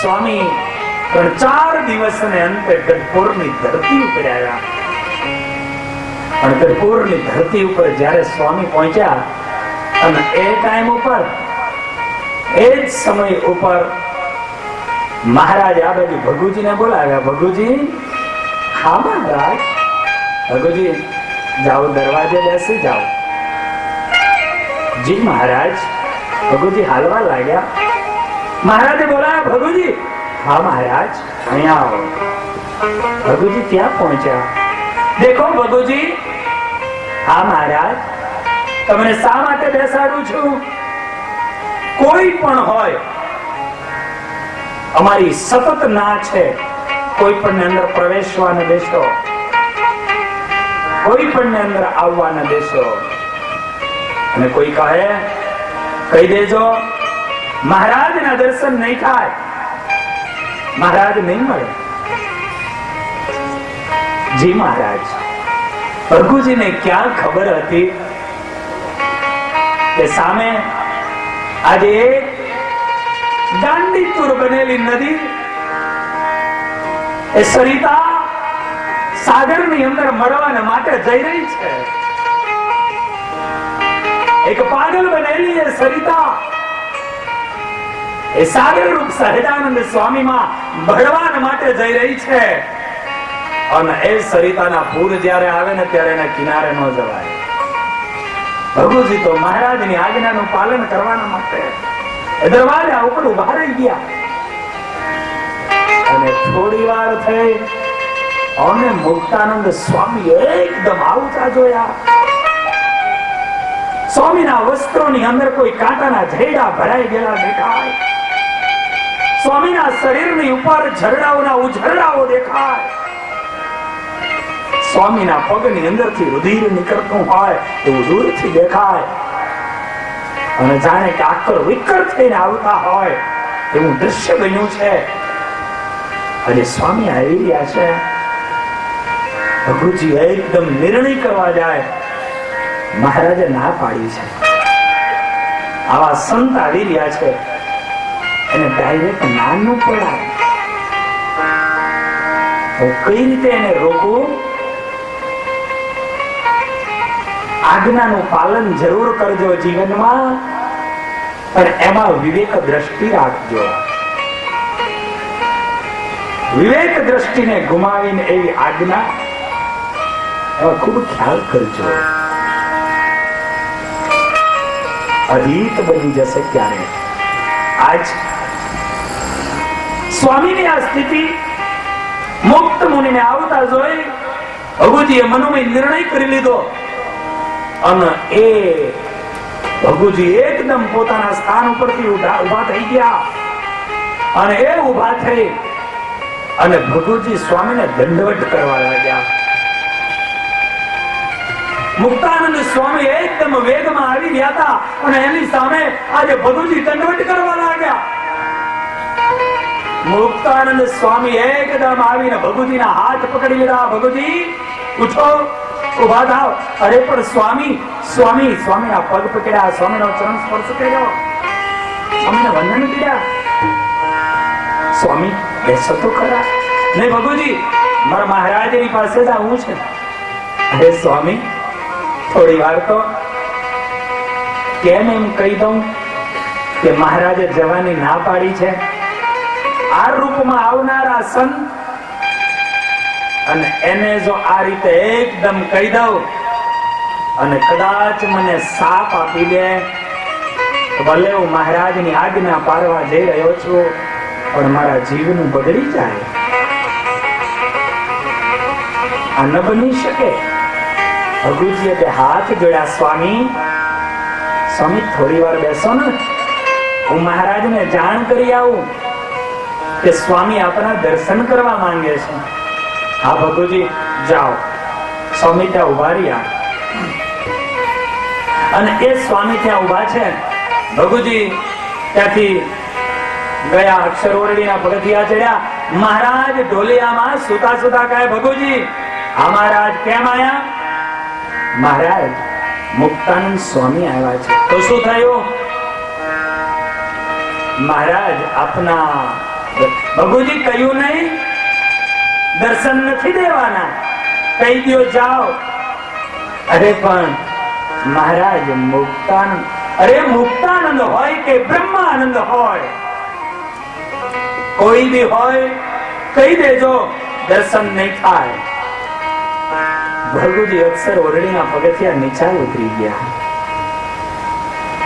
સ્વામી 3-4 દિવસને અંતે ગઢપુરની ધરતી ઉપર આવ્યા. અને ગઢપુરની ધરતી ઉપર જ્યારે સ્વામી પહોંચ્યા અને એ ટાઈમ ઉપર એ જ સમય ઉપર મહારાજ આ બાજુ ભગુજીને બોલાવ્યા. ભગુજી, હા મહારાજ. ભગુજી, જાઓ, દરવાજે બેસી જાઓ. જી મહારાજ. ભગુજી હાલવા લાગ્યા. મહારાજે બોલાવ્યા. ભગુજી, હા મહારાજ, અહીંયા આવો. ભગુજી ત્યાં પહોંચ્યા. દેખો ભગુજી. હા મહારાજ. તમને શા માટે બેસાડું છું? કોઈ પણ હોય, અમારી સતત ના છે કોઈ પણ અંદર પ્રવેશવા ન દેશો, કોઈ પણ અંદર આવવા ન દેશો. અને કોઈ કહે, કહી દેજો મહારાજના દર્શન નહીં થાય, મહારાજ નહીં મળે. જી મહારાજ. ભગુજીને ક્યાં ખબર હતી કે સામે આજે એક દાંડીતુર બનેલી નદી એ સરિતા સાગરની અંદર મળવાને માટે જઈ રહી છે. એક પાગલ બનેલી એ સરિતા એ સાગર રૂપ સહજાનંદ સ્વામીમાં ભળવાને માટે જઈ રહી છે. અને એ સરિતાના પૂર જ્યારે આવે ને ત્યારે એના કિનારે ન જવાય. ભગુજી તો મહારાજની આજ્ઞાનું પાલન કરવાના માટે દરવાજા ઉપર ઉભા રહી ગયા. અને થોડી વાર થઈ અને મુક્તાનંદ સ્વામી એકદમ આવતા જોયા. સ્વામીના વસ્ત્રોની અંદર કોઈ કાંટાના ઝેડા ભરાઈ ગયેલા દેખાય. સ્વામીના શરીરની ઉપર ઝરડાઓના ઉઝરડાઓ દેખાય. સ્વામીના પગની અંદરથી રુધિર નીકળતું હોય એવું દૂરથી દેખાય. અને જાણે કે આકર વિકર થઈને આવતા હોય એવું દ્રશ્ય બન્યું છે. અને સ્વામી આવી રહ્યા છે. ભગુજી એકદમ નિર્ણય કરવા જાય. મહારાજે ના પાડી છે. આવા સંત આવી રહ્યા છે એને ડાયરેક્ટ નાનું પડાય. કઈ રીતે એને રોકવું? આજ્ઞાનું પાલન જરૂર કરજો જીવનમાં, પણ એમાં વિવેક દ્રષ્ટિ રાખજો. વિવેક દ્રષ્ટિને ગુમાવીને એવી આજ્ઞા એમાં ખૂબ ખ્યાલ કરજો. અધિક બની જશે ક્યારે. આજ સ્વામીની આ સ્થિતિ મુક્ત મુનિને આવતા જોઈ ભગુજીએ મનોમય નિર્ણય કરી લીધો. અને એ ભગુજી એકદમ પોતાના સ્થાન ઉપરથી ઉભા થઈ ગયા. અને એ ઉભા થઈ અને ભગુજી સ્વામીને દંડવત કરવા લાગ્યા. મુક્તાનંદ સ્વામી એકદમ વેગમાં આવી ગયા હતા અને એની સામે આજે ભગુજી દંડવત કરવા લાગ્યા. મુક્તાનંદ સ્વામી એકદમ આવીને ભગુજીના હાથ પકડી લીધા. ભગુજી ઉઠો, ઉભા થાવ. અરે પણ સ્વામી, સ્વામી સ્વામીના પગ પકડ્યા, સ્વામીનો ચરણ સ્પર્શ કર્યો, સ્વામીને વંદન કર્યા. સ્વામી બેસો તો ખરા. નહીં ભગુજી, મારા મહારાજની પાસે જ આવું છે. અરે સ્વામી, થોડી વાર તો કેમ એમ કહી દઉં કે મહારાજે જવાની ના પાડી છે. આ રૂપમાં આવનારા સંત અને એને જો આ રીતે એકદમ કહી દઉં અને કદાચ મને સાપ આપી દે તો ભલે હું મહારાજની આજ્ઞા પાડવા જઈ રહ્યો છું, પણ મારા જીવનું બગડી જાય. આ ન બની શકે. ભગુજીએ બે હાથ જોડ્યા. સ્વામી, સ્વામી થોડી વાર બેસો ને, હું મહારાજને જાણ કરી આવું કે સ્વામી આપના દર્શન કરવા માંગે છે. હા ભગુજી, જાઓ. સ્વામી ત્યાં ઉભા રહ્યા અને એ સ્વામી ત્યાં ઉભા છે. ભગુજી ત્યાંથી ગયા, અક્ષરવરડીના પગથિયા ચડ્યા. મહારાજ ઢોલિયામાં સુતા સુતા કહે, ભગુજી આ મહારાજ કેમ આયા? મહારાજ મુક્તાનંદ સ્વામી આવ્યા છે. તો શું થયું? મહારાજ આપના ભગુજી કહ્યું નહીં, દર્શન નથી દેવાના, કહી દો જાઓ. અરે પણ મહારાજ મુક્તાનંદ, અરે મુક્તાનંદ હોય કે બ્રહ્માનંદ હોય, કોઈ બી હોય, કહી દેજો, દર્શન નહીં થાય. ભગુજી અક્ષર ઓરડીના પગથિયા નીચા ઉતરી ગયા,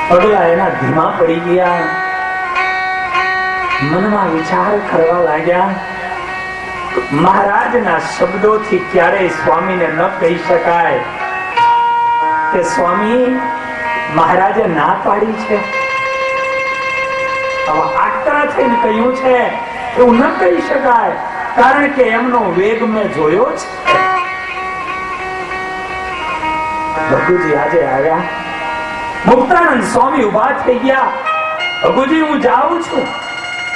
પગલા એના ધીમા પડી ગયા, મનમાં વિચાર કરવા લાગ્યા. મહારાજના શબ્દોથી ક્યારેય સ્વામીને ન કહી શકાય કે સ્વામી મહારાજે ના પાડી છે, આકરા થઈને કહ્યું છે એવું ન કહી શકાય, કારણ કે એમનો વેગ મેં જોયો છે. ભગુજી આજે આવ્યા, મુક્તાનંદ સ્વામી ઉભા થઈ ગયા. ભગુજી હું જાઉં છું.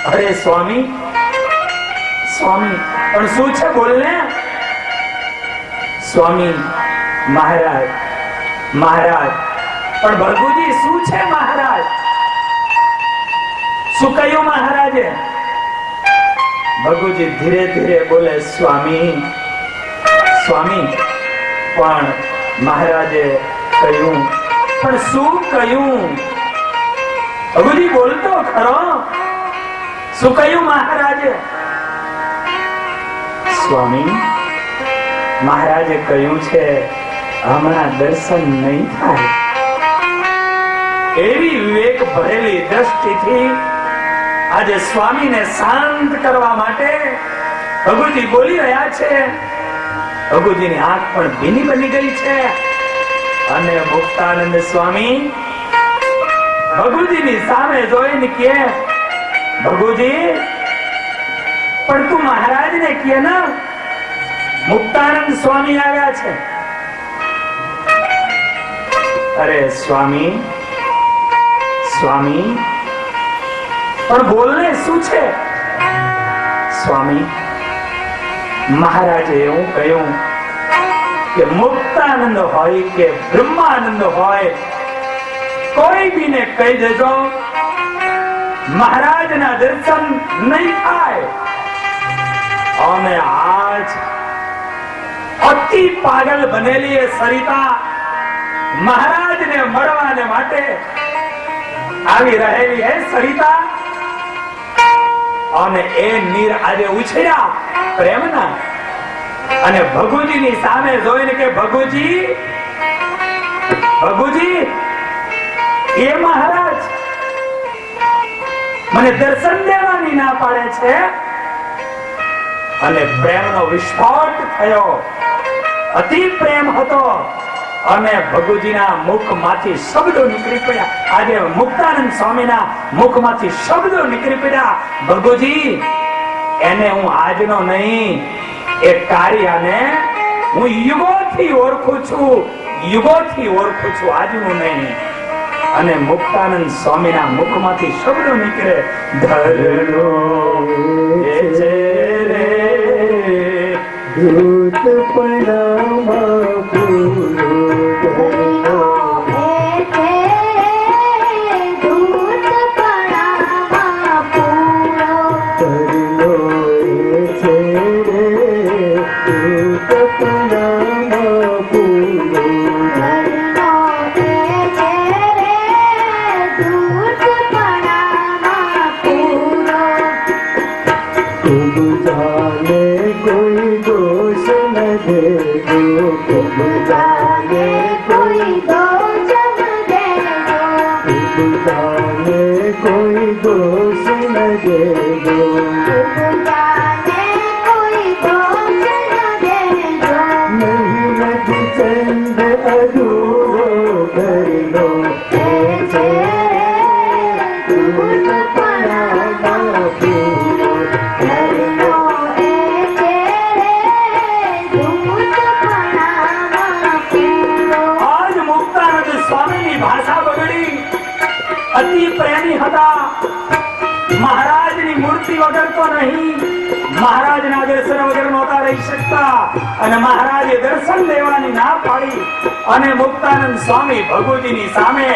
અરે સ્વામી, સ્વામી પણ શું છે બોલને. સ્વામી મહારાજ, મહારાજ પણ ભગુજી શું છે મહારાજ, શું કહ્યું મહારાજે. ભગુજી ધીરે ધીરે બોલે, સ્વામી, સ્વામી પણ મહારાજે કહ્યું. પણ શું કહ્યું ભગુજી, બોલતો ખરો, શું કહ્યું મહારાજે. સ્વામી મહારાજે કહ્યું છે હમણાં દર્શન નહીં થાય. એવી વિવેક ભરેલી દ્રષ્ટિથી આજે સ્વામીને શાંત કરવા માટે ભગુજી બોલી રહ્યા છે. ભગુજીની આંખ પણ ભીની બની ગઈ છે અને મુક્તાનંદ સ્વામી ભગુજીની સામે જોઈને કહે, ભગુજી પણ તું મહારાજને કહે ને મુક્તાનંદ સ્વામી આવ્યા છે. અરે સ્વામી, સ્વામી પણ બોલને શું છે. સ્વામી મહારાજે એવું કહ્યું કે મુક્તાનંદ હોય કે બ્રહ્માનંદ હોય, કોઈ બીને કહી દેજો મહારાજના દર્શન નહીં થાય. અને આજ અતિ પાગલ બનેલી એ સરિતા મહારાજને મળવાને માટે આવી રહેલી હે સરિતા, અને એ નીર આજે ઉછળ્યા પ્રેમના. અને ભગુજીની સામે જોઈને કે ભગુજી, ભગુજી એ મહારાજ મને દર્શન દેવાની ના પાડે છે. અને પ્રેમનો વિસ્ફોટ થયો, અતિ પ્રેમ હતો અને ભગુજીના મુખમાંથી શબ્દો નીકળી પડ્યા. આજે મુક્તાનંદ સ્વામીના મુખમાંથી શબ્દો નીકળી પડ્યા, ભગુજી એને હું આજનો નહીં, એ કાર્યને હું યુગોથી ઓળખું છું, યુગોથી ઓળખું છું, આજનું નહીં. અને મુક્તાનંદ સ્વામીના મુખમાંથી શબ્દો નીકળે, ધરનો એ છે રે દૂત પડામાં પૂરો, ધરનો એ છે દૂત પડામાં પૂરો, ધરનો એ છે દૂત પડામાં પૂરો, ધરનો એ છે દૂત પડામાં પૂરો. તુમ જાને કોઈ દોષ ન દેજો, તુમ જાને કોઈ દોષ ન દેજો, તુમ જાને કોઈ દોષ ન દેજો, તુમ જાને કોઈ દોષ ન દેજો. નહીં નથી ચંદ અધૂરો, ધરનો એ છે દૂત પડામાં પૂરો, ધરનો એ છે દૂત પડામાં પૂરો. આજ મુક્તાનંદ સ્વામીની ભાષા બગડી, અતિ પ્રેમી હતા. મહારાજની મૂર્તિ વગર તો નહીં, મહારાજના દર્શન વગર નહોતા રહી શકતા. અને મહારાજે દર્શન લેવાની ના પાડી. અને મુક્તાનંદ સ્વામી ભગુજીની સામે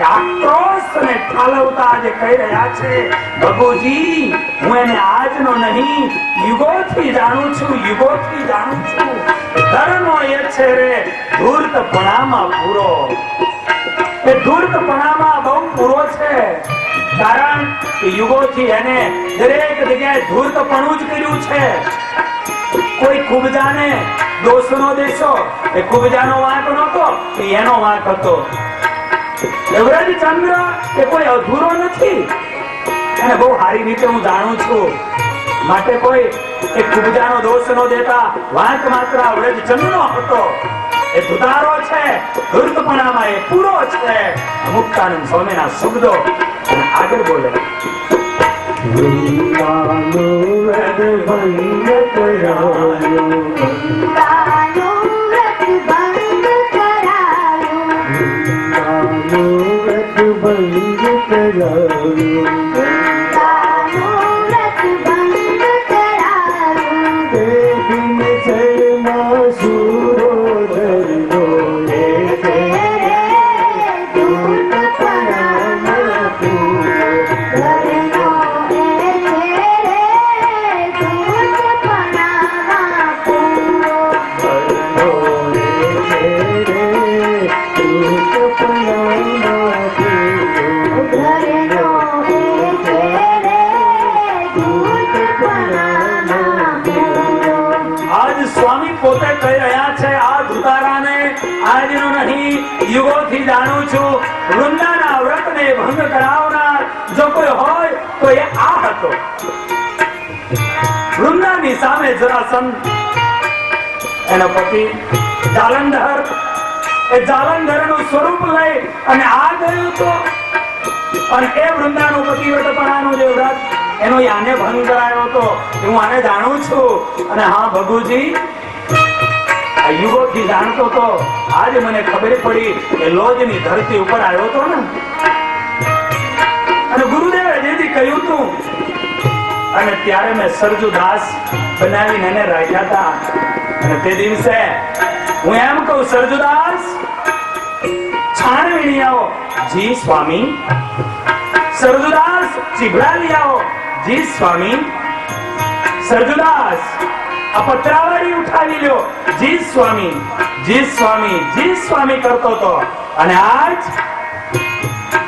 આક્રોશ અને ઠાલવતા આજે કહી રહ્યા છે, ભગુજી હું એને આજ નહીં, યુગોથી જાણું છું, યુગોથી જાણું છું. ધર્મ એ છે રે ધૂર્તપણામાં પૂરો. એ ધૂર્તપણામાં બહુ પૂરો છે. કારણ કે યુગોથી એને દરેક જગ્યાએ ધૂર્તપણું જ કર્યું છે. કોઈ કુબજાને દોષ નો દેશો, એ કુબજાનો વાંક નહોતો, એનો વાંક હતો. વ્રજચંદ્ર એ કોઈ અધૂરો નથી, અને બહુ સારી રીતે હું જાણું છું. માટે કોઈ એ કુબજાનો દોષ ન દેતા વાંક માત્ર વ્રજચંદ્રનો હતો. એ ધુતારો છે, ધૂર્તપણામાં એ પૂરો છે. મુક્તાનંદ સ્વામીના શબ્દો અને આગળ બોલે. યુગોથી જાણું છું, વૃંદાના વ્રતને ભંગ કરાવનાર જો કોઈ હોય તો એ આ હતો. વૃંદાની સામે જરાસંધ, એનો પતિ જાલંધર, એ જાલંધરનું સ્વરૂપ લઈ અને આ ગયું તો, અને એ વૃંદાનું પતિવ્રતપણાનું જે વ્રત એનો આને ભંગ કરાયો હતો. હું આને જાણું છું. અને હા ભગુજી, યુગોથી જાણતો તો આજે મને ખબર પડી કે લોજની ધરતી ઉપર આવ્યો હતો ને, અને ગુરુદેવે જેથી કહ્યું હતું, અને ત્યારે મેં સરજુદાસ બનાવીને એને રાખ્યા હતા. અને તે દિવસે હું એમ કહું, સરજુદાસ છાણ વીણી આવો. જી સ્વામી. સરજુદાસ ચીભડા લઈ આવો. જી સ્વામી. સરજુદાસ આ પત્રાવળી ઉઠાવી લ્યો. જી સ્વામી, જી સ્વામી, જી સ્વામી કરતો હતો. અને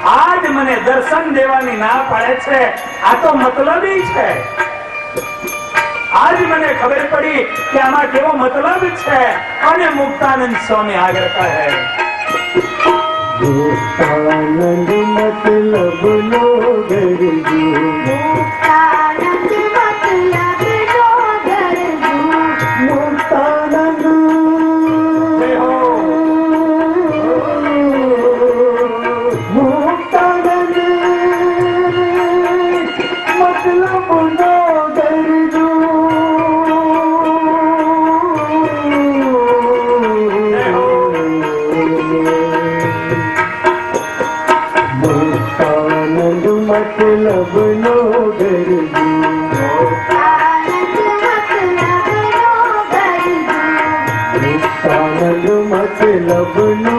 આજ મને દર્શન દેવાની ના પાડે છે. આ તો મતલબી છે. આજ મને ખબર પડી કે આમાં કેવો મતલબ છે. અને મુક્તાનંદ સ્વામી આગળ કહે, મુક્તાનંદ મતલબ નો ગરજુ, મુક્તાનંદ મતલબ નો ગરજુ, મુક્તાનંદ મુક્તાનંદ મતલબ નો ગરજુ. મતલબ નો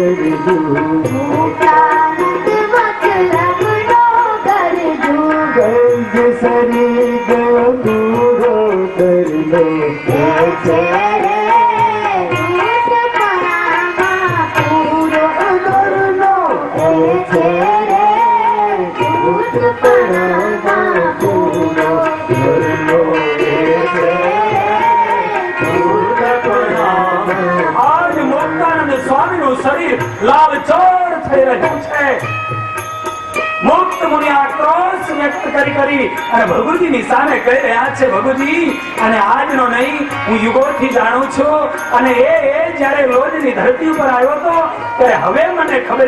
ગરજુ, મુક્તાનંદ મતલબ નો ગરજુ, ગંજ સરી ગૂઢો કરલો આજ મુક્તાનંદ સ્વામીનું શરીર લાલચોળ થઈ રહ્યું છે. મુક્ત મુનિ આક્રોશ વ્યક્ત કરી અને ભગુજીની સામે કહી રહ્યા છે, ભગુજી, અને આજનો નહીં, હું યુગોથી જાણું છું. અને એ જ્યારે લોજની ધરતી ઉપર આવ્યો હતો ત્યારે હવે મને ખબર